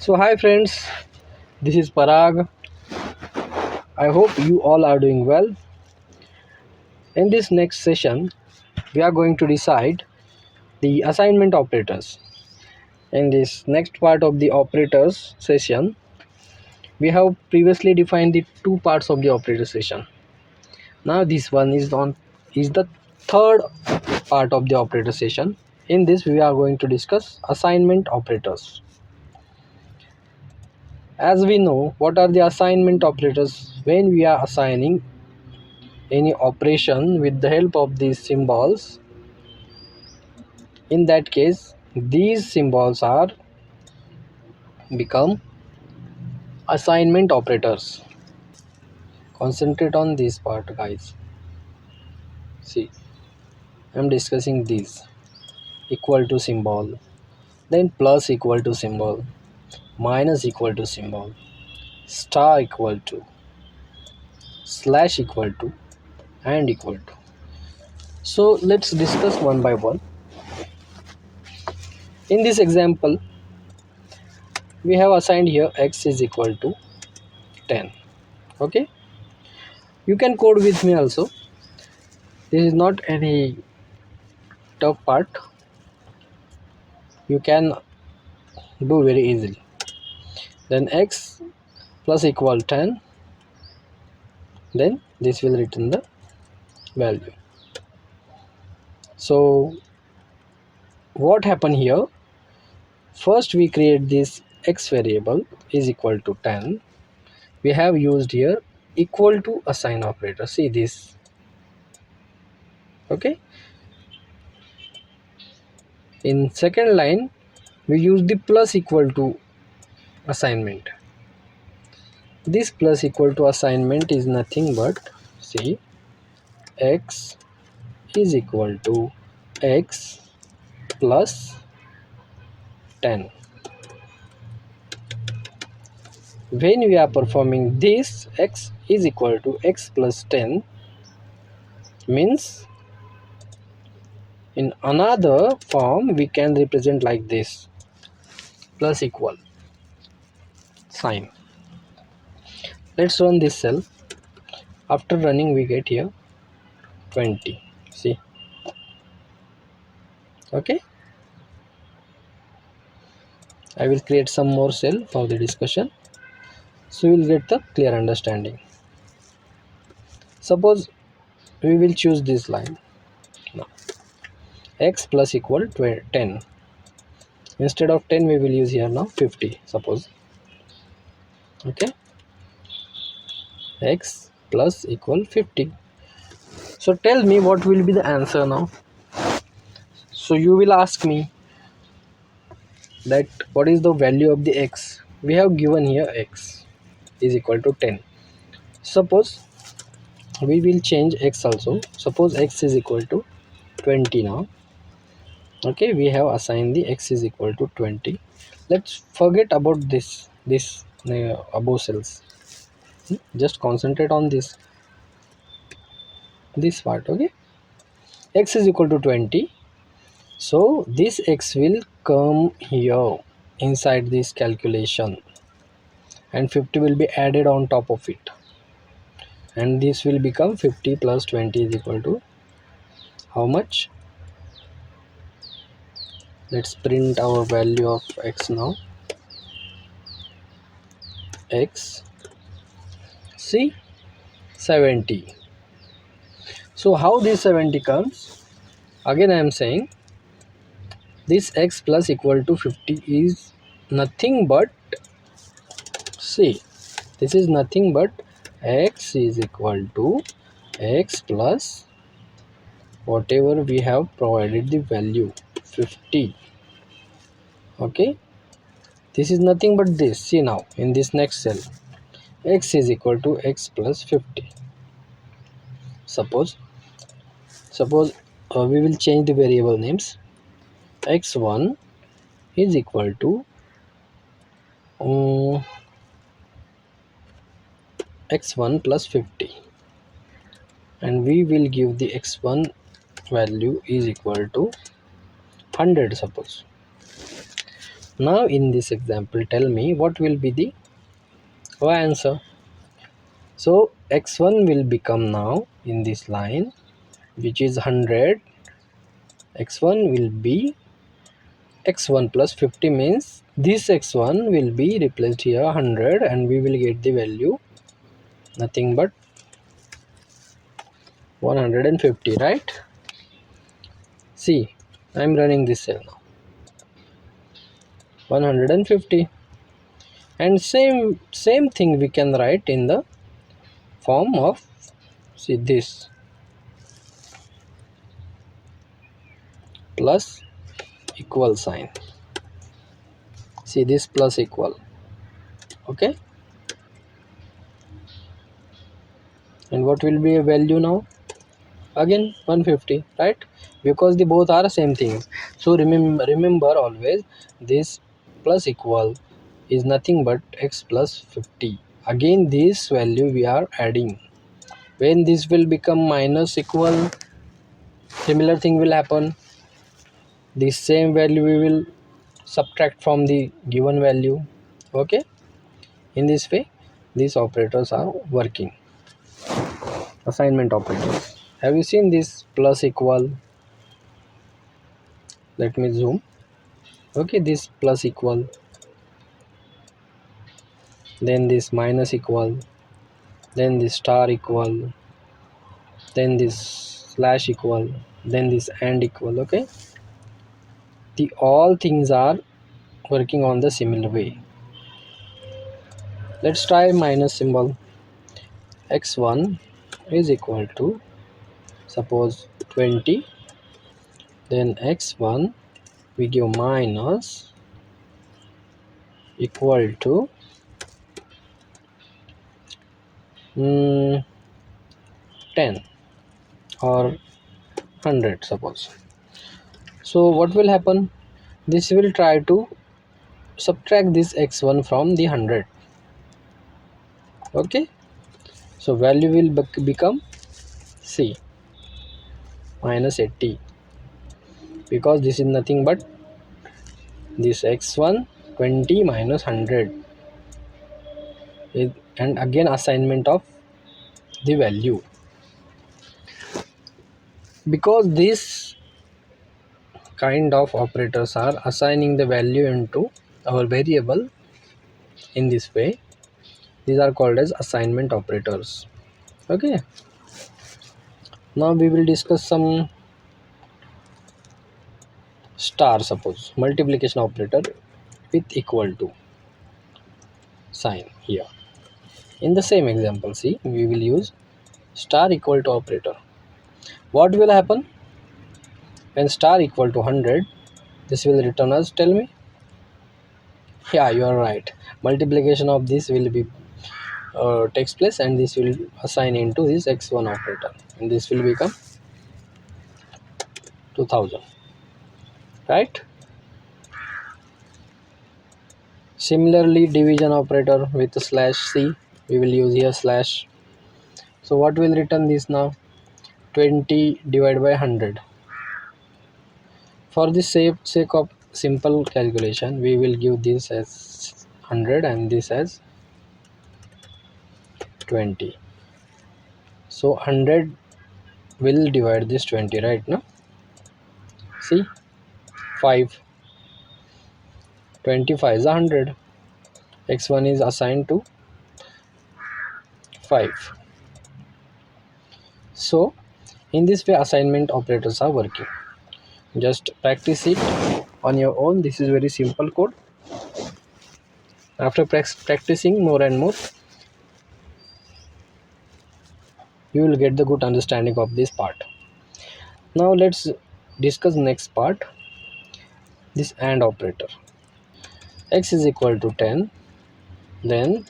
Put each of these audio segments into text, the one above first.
So hi friends, this is Parag. I hope you all are doing well. In this next session, we are going to decide the assignment operators. In this next part of the operators session, we have previously defined the two parts of the operator session. Now this one is the third part of the operator session. In this we are going to discuss assignment operators. As we know, what are the assignment operators? When we are assigning any operation with the help of these symbols, in that case these symbols are become assignment operators. Concentrate on this part, guys. See, I'm discussing these: equal to symbol, then plus equal to symbol, minus equal to symbol, star equal to, slash equal to, and equal to. So let's discuss one by one. In this example, we have assigned here x is equal to 10. Okay, you can code with me also. This is not any tough part. You can do very easily. Then x plus equal 10, then this will return the value. So what happened here? First we create this x variable is equal to 10. We have used here equal to assign operator. See this. Okay, in second line we use the plus equal to assignment. This plus equal to assignment is nothing but, see, x is equal to x plus 10. When we are performing this, x is equal to x plus 10 means in another form we can represent like this: plus equal sign. Let's run this cell. After running we get here 20. See, okay, I will create some more cell for the discussion, so you will get the clear understanding. Suppose we will choose this line now, x plus equal 10. Instead of 10 we will use here now 50, suppose. Okay, x plus equal 50. So tell me what will be the answer now. So you will ask me that what is the value of the x. We have given here x is equal to 10. Suppose we will change x also. Suppose x is equal to 20 now. Okay, we have assigned the x is equal to 20. Let's forget about this above cells. Just concentrate on this part. Okay, x is equal to 20. So this x will come here inside this calculation, and 50 will be added on top of it, and this will become 50 plus 20 is equal to how much? Let's print our value of x now. X, see, 70. So how this 70 comes? Again I am saying this x plus equal to 50 is nothing but, see, this is nothing but x is equal to x plus whatever we have provided the value 50. Okay, this is nothing but this. See now in this next cell, x is equal to x plus 50. Suppose we will change the variable names. X1 is equal to x1 plus 50, and we will give the x1 value is equal to 100. Suppose Now in this example, tell me what will be the answer. So x1 will become now in this line, which is 100. X1 will be x1 plus 50, means this x1 will be replaced here 100, and we will get the value nothing but 150, right? See, I am running this cell now, 150. And same thing we can write in the form of, see, this plus equal sign. See, this plus equal, okay? And what will be a value now? Again 150, right? Because the both are same things. So remember always, this plus equal is nothing but x plus 50. Again this value we are adding. When this will become minus equal, similar thing will happen. The same value we will subtract from the given value, okay? In this way these operators are working. Assignment operators, have you seen this plus equal? Let me zoom. Okay, this plus equal, then this minus equal, then this star equal, then this slash equal, then this and equal, okay? The all things are working on the similar way. Let's try minus symbol. X1 is equal to, suppose, 20, then x1 we give minus equal to 10 or 100, suppose. So what will happen? This will try to subtract this x1 from the 100, okay? So value will become C minus 80, because this is nothing but this x1 20 minus 100, and again assignment of the value, because this kind of operators are assigning the value into our variable in this way. These are called as assignment operators, okay? Now we will discuss some star, suppose multiplication operator with equal to sign here. In the same example, see, we will use star equal to operator. What will happen when star equal to 100? This will return us, tell me. Yeah, you are right. Multiplication of this will be takes place, and this will assign into this x1 operator, and this will become 2000, right? Similarly, division operator with a slash c, we will use here slash. So what will return this now? 20 divided by 100. For the sake of simple calculation, we will give this as 100 and this as 20. So 100 will divide this 20, right? Now see, 5, 25 is 100. X1 is assigned to 5. So in this way assignment operators are working. Just practice it on your own. This is very simple code. After practicing more and more, you will get the good understanding of this part. Now let's discuss next part, this AND operator. X is equal to 10, then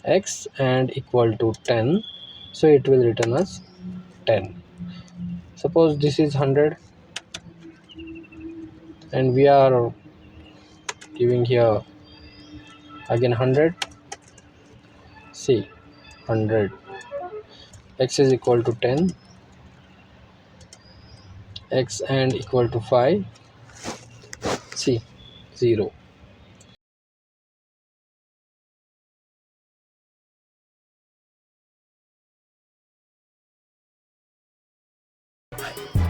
x and equal to 10, so it will return us 10. Suppose this is 100 and we are giving here again 100. See, 100, x is equal to 10, x and equal to 5, see, 0. Bye.